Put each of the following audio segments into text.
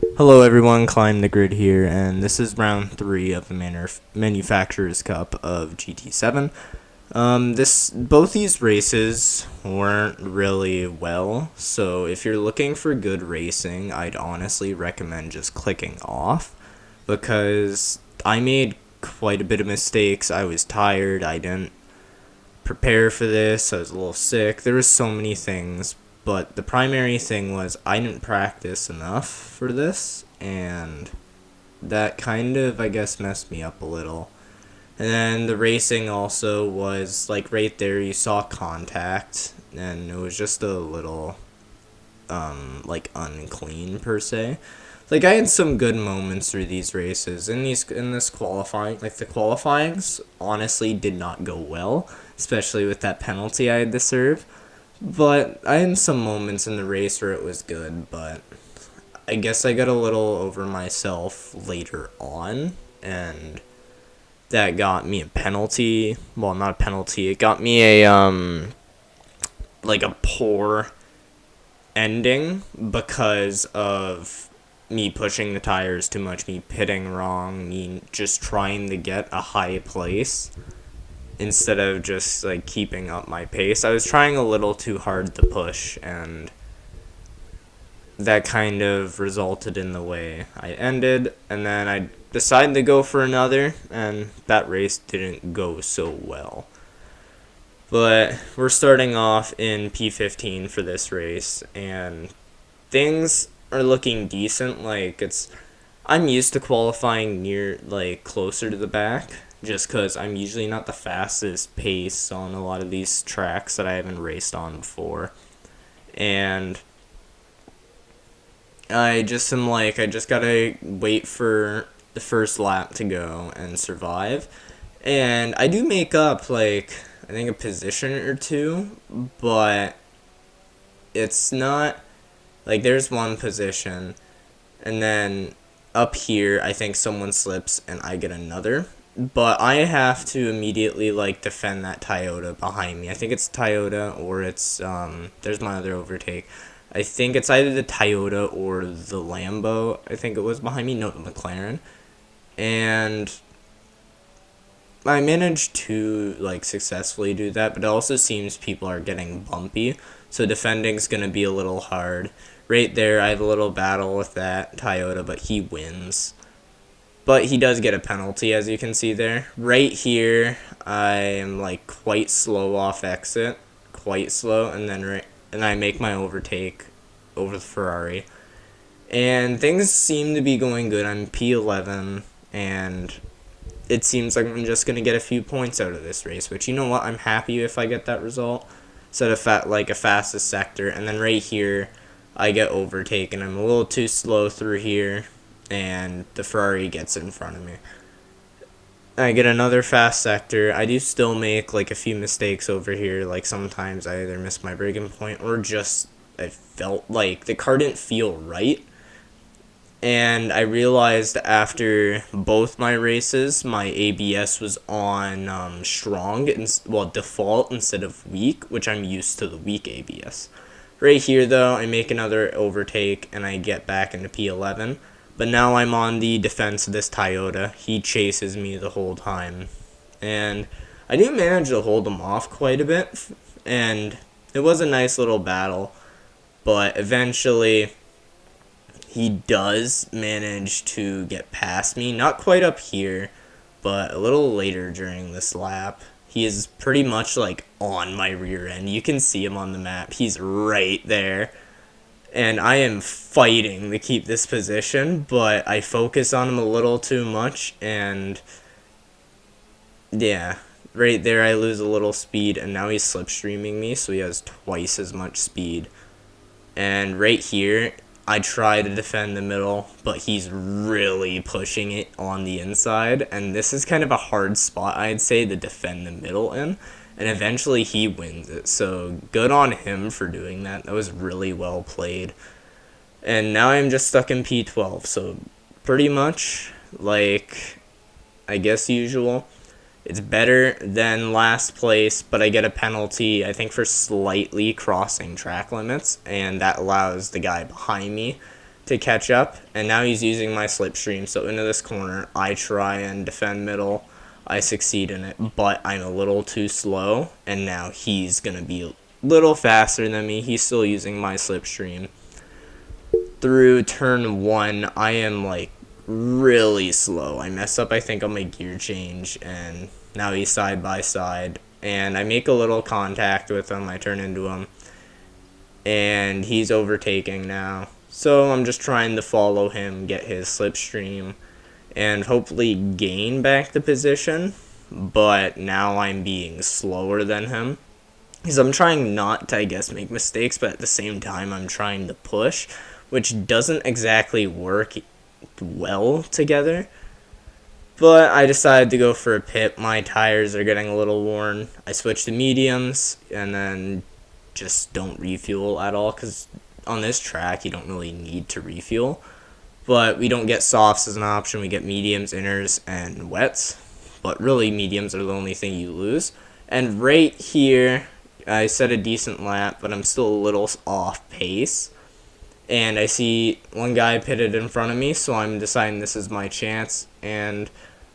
Hello everyone, Climb the Grid here, and this is round 3 of the Manufacturer's Cup of GT7. Both these races weren't really well, so if you're looking for good racing, I'd honestly recommend just clicking off, because I made quite a bit of mistakes. I was tired, I didn't prepare for this, I was a little sick, there was so many things, but the primary thing was I didn't practice enough for this, and that kind of, I guess, messed me up a little. And then the racing also was, like, right there you saw contact, and it was just a little, like, unclean, per se. Like, I had some good moments through these races. In this qualifying, like, the qualifyings honestly did not go well, especially with that penalty I had to serve. But I had some moments in the race where it was good, but I guess I got a little over myself later on, and that got me a penalty. Well, not a penalty. It got me like a poor ending because of me pushing the tires too much, me pitting wrong, me just trying to get a high place instead of just like keeping up my pace. I was trying a little too hard to push, and that kind of resulted in the way I ended, and then I decided to go for another, and that race didn't go so well. But we're starting off in P15 for this race, and things are looking decent. I'm used to qualifying near, like, closer to the back, just because I'm usually not the fastest pace on a lot of these tracks that I haven't raced on before. And I just am like, I just gotta wait for the first lap to go and survive. And I do make up, like, I think a position or two, but it's not, like, there's one position, and then up here, I think someone slips and I get another. But I have to immediately, like, defend that Toyota behind me. I think it's Toyota or it's, there's my other overtake. I think it's either the Toyota or the Lambo, I think it was behind me. No, the McLaren. And I managed to, like, successfully do that, but it also seems people are getting bumpy, so defending's going to be a little hard. Right there, I have a little battle with that Toyota, but he wins. But he does get a penalty, as you can see there. Right here, I am, like, quite slow off exit. Quite slow, and then I make my overtake over the Ferrari. And things seem to be going good. I'm P11, and it seems like I'm just going to get a few points out of this race, which, you know what, I'm happy if I get that result. Instead of a fastest sector, and then right here, I get overtaken. I'm a little too slow through here, and the Ferrari gets in front of me. I get another fast sector. I do still make, like, a few mistakes over here. Like, sometimes I either miss my braking point or just I felt like the car didn't feel right. And I realized after both my races, my ABS was on strong, default instead of weak, which I'm used to the weak ABS. Right here, though, I make another overtake, and I get back into P11. But now I'm on the defense of this Toyota. He chases me the whole time. And I do manage to hold him off quite a bit, and it was a nice little battle. But eventually, he does manage to get past me. Not quite up here, but a little later during this lap. He is pretty much, like, on my rear end. You can see him on the map. He's right there. And I am fighting to keep this position, but I focus on him a little too much, and yeah, right there I lose a little speed, and now he's slipstreaming me, so he has twice as much speed. And right here, I try to defend the middle, but he's really pushing it on the inside, and this is kind of a hard spot, I'd say, to defend the middle in, and eventually he wins it, so good on him for doing that. That was really well played. And now I'm just stuck in P12, so pretty much, like, I guess usual. It's better than last place, but I get a penalty, I think, for slightly crossing track limits, and that allows the guy behind me to catch up, and now he's using my slipstream. So into this corner, I try and defend middle. I succeed in it, but I'm a little too slow, and now he's going to be a little faster than me. He's still using my slipstream. Through turn 1, I am like really slow. I mess up, I think, on my gear change, and now he's side by side, and I make a little contact with him. I turn into him, and he's overtaking now. So I'm just trying to follow him, get his slipstream, and hopefully gain back the position. But now I'm being slower than him, because I'm trying not to, I guess, make mistakes, but at the same time I'm trying to push, which doesn't exactly work well together. But I decided to go for a pit. My tires are getting a little worn. I switched to mediums, and then just don't refuel at all, because on this track you don't really need to refuel. But we don't get softs as an option. We get mediums, inners, and wets. But really, mediums are the only thing you lose. And right here, I set a decent lap, but I'm still a little off pace. And I see one guy pitted in front of me, so I'm deciding this is my chance, and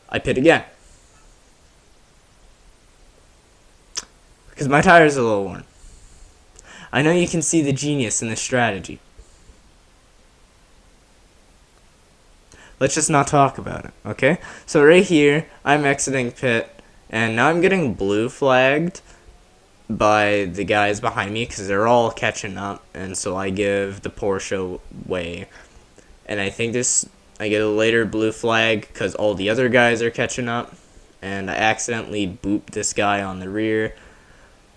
I pit again. Because my tires are a little worn. I know you can see the genius in this strategy. Let's just not talk about it, okay? So right here, I'm exiting pit, and now I'm getting blue flagged by the guys behind me because they're all catching up, and so I give the Porsche way. And I think I get a later blue flag because all the other guys are catching up, and I accidentally booped this guy on the rear.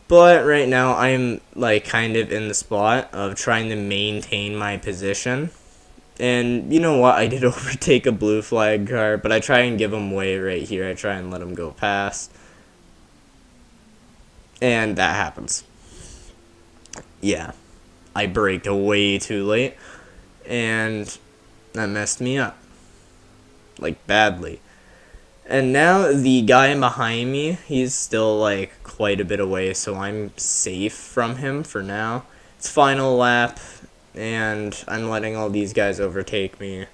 But right now, I'm like kind of in the spot of trying to maintain my position. And you know what? I did overtake a blue flag car, but I try and give him way right here. I try and let him go past. And that happens. Yeah. I braked way too late. And that messed me up. Like, badly. And now the guy behind me, he's still like quite a bit away, so I'm safe from him for now. It's final lap, and I'm letting all these guys overtake me.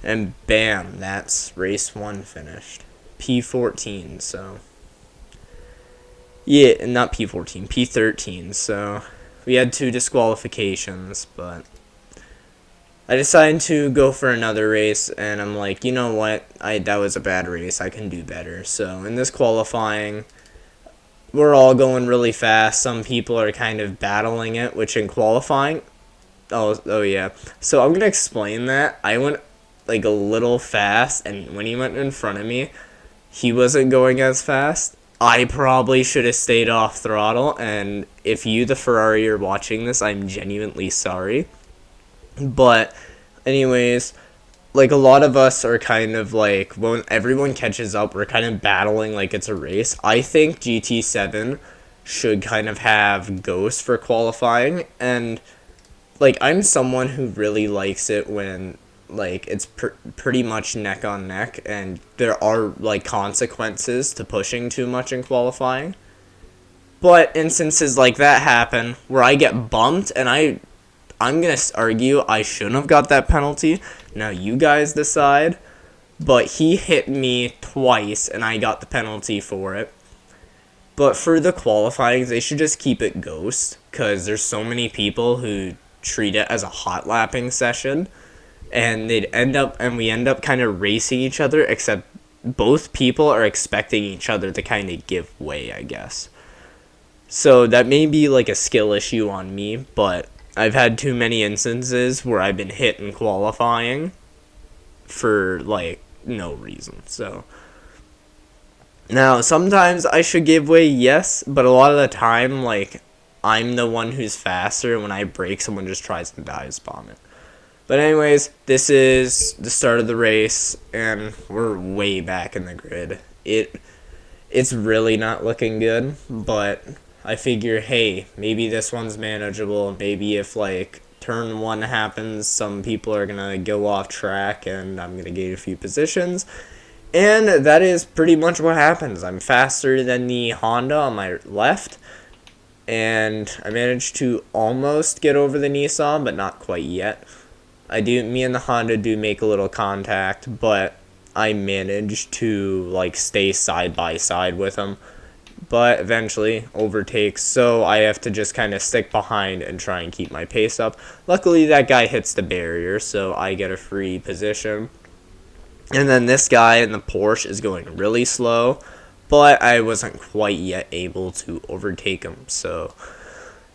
And bam, that's race 1 finished. P14, so. Yeah, not P14, P13, so we had 2 disqualifications, but I decided to go for another race, and I'm like, you know what, that was a bad race, I can do better. So in this qualifying, we're all going really fast. Some people are kind of battling it, which in qualifying, oh yeah. So I'm going to explain that. I went like a little fast, and when he went in front of me, he wasn't going as fast. I probably should have stayed off throttle, and if you, the Ferrari, are watching this, I'm genuinely sorry. But anyways, like a lot of us are kind of like, when everyone catches up, we're kind of battling like it's a race. I think GT7 should kind of have ghosts for qualifying, and like I'm someone who really likes it when like it's pretty much neck on neck, and there are like consequences to pushing too much in qualifying. But instances like that happen where I get bumped, and I'm gonna argue I shouldn't have got that penalty. Now you guys decide. But he hit me twice, and I got the penalty for it. But for the qualifying, they should just keep it ghost, because there's so many people who treat it as a hot lapping session, and we end up kind of racing each other, except both people are expecting each other to kind of give way, I guess. So that may be like a skill issue on me, but I've had too many instances where I've been hit in qualifying for like no reason. So now sometimes I should give way, yes, but a lot of the time, like, I'm the one who's faster. When I brake, someone just tries to dive bomb it. But anyways, this is the start of the race, and we're way back in the grid. It's really not looking good, but I figure, hey, maybe this one's manageable. Maybe if, like, turn 1 happens, some people are going to go off track, and I'm going to gain a few positions. And that is pretty much what happens. I'm faster than the Honda on my left, and I managed to almost get over the Nissan, but not quite yet. Me and the Honda do make a little contact, but I manage to like stay side by side with him, but eventually overtakes, so I have to just kind of stick behind and try and keep my pace up. Luckily, that guy hits the barrier, so I get a free position. And then this guy in the Porsche is going really slow, but I wasn't quite yet able to overtake him, so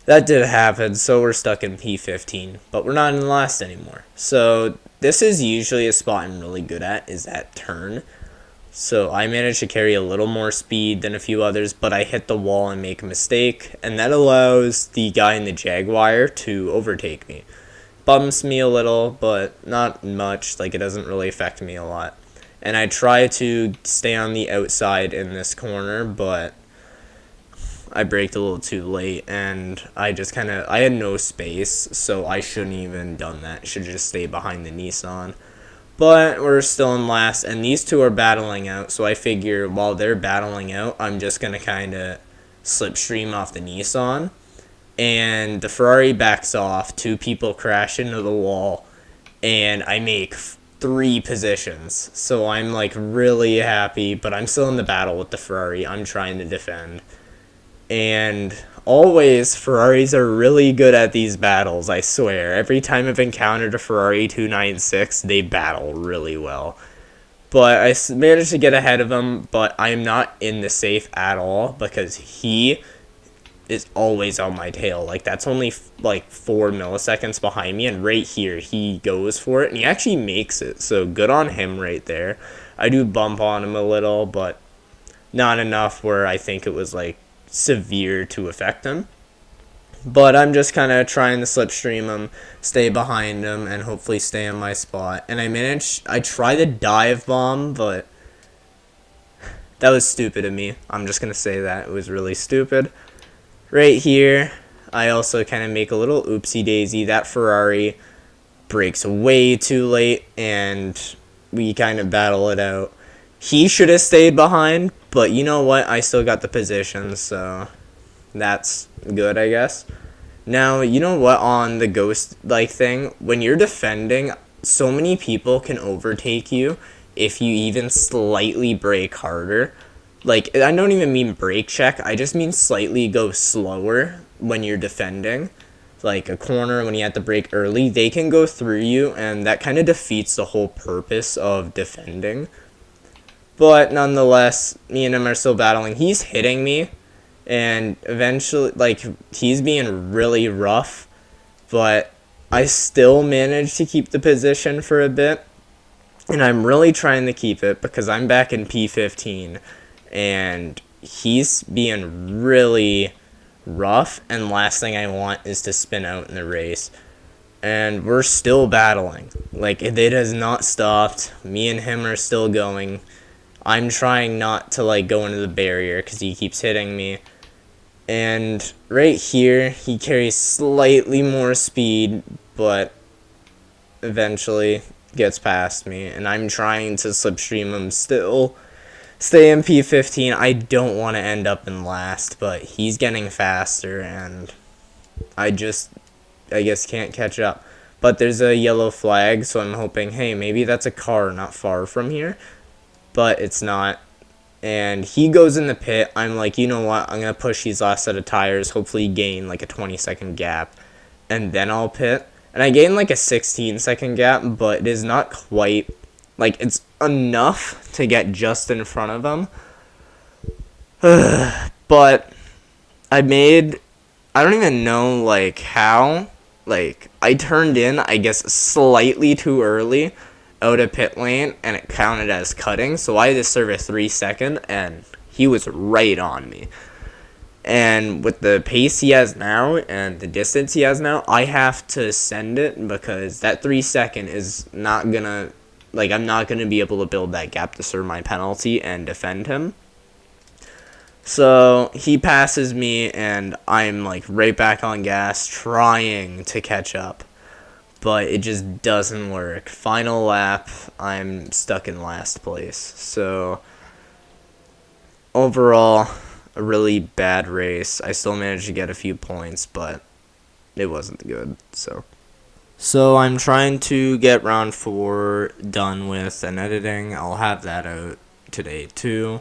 that did happen. So we're stuck in P15, but we're not in last anymore. So this is usually a spot I'm really good at, is that turn. So I managed to carry a little more speed than a few others, but I hit the wall and make a mistake, and that allows the guy in the Jaguar to overtake me. Bumps me a little, but not much. Like, it doesn't really affect me a lot. And I try to stay on the outside in this corner, but I braked a little too late, and I had no space, so I shouldn't even done that. Should have just stayed behind the Nissan. But we're still in last, and these two are battling out, so I figure while they're battling out, I'm just going to kind of slipstream off the Nissan. And the Ferrari backs off, two people crash into the wall, and I make 3 positions. So I'm like really happy, but I'm still in the battle with the Ferrari. I'm trying to defend. And always, Ferraris are really good at these battles, I swear. Every time I've encountered a Ferrari 296, they battle really well. But I managed to get ahead of him, but I'm not in the safe at all because he is always on my tail. Like, that's only like 4 milliseconds behind me, and right here he goes for it, and he actually makes it. So good on him right there. I do bump on him a little, but not enough where I think it was like severe to affect him. But I'm just kind of trying to slipstream him, stay behind him, and hopefully stay in my spot. And I tried to dive bomb, but that was stupid of me. I'm just going to say that. It was really stupid. Right here, I also kind of make a little oopsie daisy. That Ferrari brakes way too late, and we kind of battle it out. He should have stayed behind, but you know what? I still got the position, so that's good, I guess. Now, you know what? On the ghost-like thing, when you're defending, so many people can overtake you if you even slightly brake harder. Like, I don't even mean brake check. I just mean slightly go slower when you're defending. Like a corner, when you have to brake early, they can go through you, and that kind of defeats the whole purpose of defending. But nonetheless, me and him are still battling. He's hitting me, and eventually, like, he's being really rough, but I still managed to keep the position for a bit, and I'm really trying to keep it because I'm back in P15, and he's being really rough, and last thing I want is to spin out in the race. And we're still battling. Like, it has not stopped. Me and him are still going. I'm trying not to, like, go into the barrier because he keeps hitting me. And right here, he carries slightly more speed, but eventually gets past me. And I'm trying to slipstream him still. Stay in P15. I don't want to end up in last, but he's getting faster, and I guess can't catch up. But there's a yellow flag, so I'm hoping, hey, maybe that's a car not far from here. But it's not. And he goes in the pit. I'm like, you know what? I'm going to push these last set of tires, hopefully gain like a 20-second gap, and then I'll pit. And I gain like a 16-second gap, but it is not quite, like, it's enough to get just in front of him. But I don't even know, like, how. Like, I turned in, I guess, slightly too early out of pit lane, and it counted as cutting, so I had to serve a 3-second, and he was right on me. And with the pace he has now and the distance he has now, I have to send it because that 3-second is not gonna, like, I'm not gonna be able to build that gap to serve my penalty and defend him. So he passes me, and I'm like right back on gas, trying to catch up. But it just doesn't work. Final lap, I'm stuck in last place. So overall, a really bad race. I still managed to get a few points, but it wasn't good. So So I'm trying to get round 4 done with and editing. I'll have that out today too.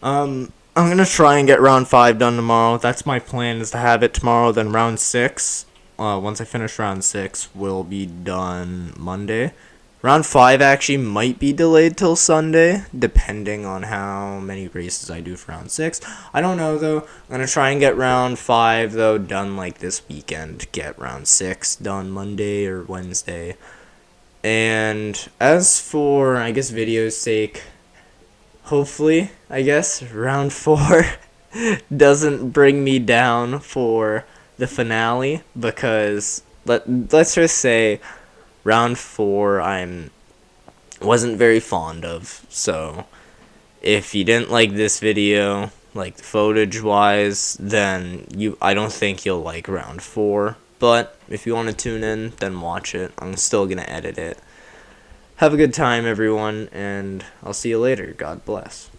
I'm gonna try and get round 5 done tomorrow. That's my plan, is to have it tomorrow. Then round 6. Once I finish round 6, will be done Monday. Round 5 actually might be delayed till Sunday, depending on how many races I do for round 6. I don't know, though. I'm going to try and get round 5, though, done like this weekend. Get round 6 done Monday or Wednesday. And as for, I guess, video's sake, hopefully, I guess, round 4 doesn't bring me down for the finale, because let's just say round 4 I wasn't very fond of. So if you didn't like this video, like footage wise, then I don't think you'll like round 4. But if you want to tune in, then watch it. I'm still gonna edit it. Have a good time, everyone, and I'll see you later. God bless.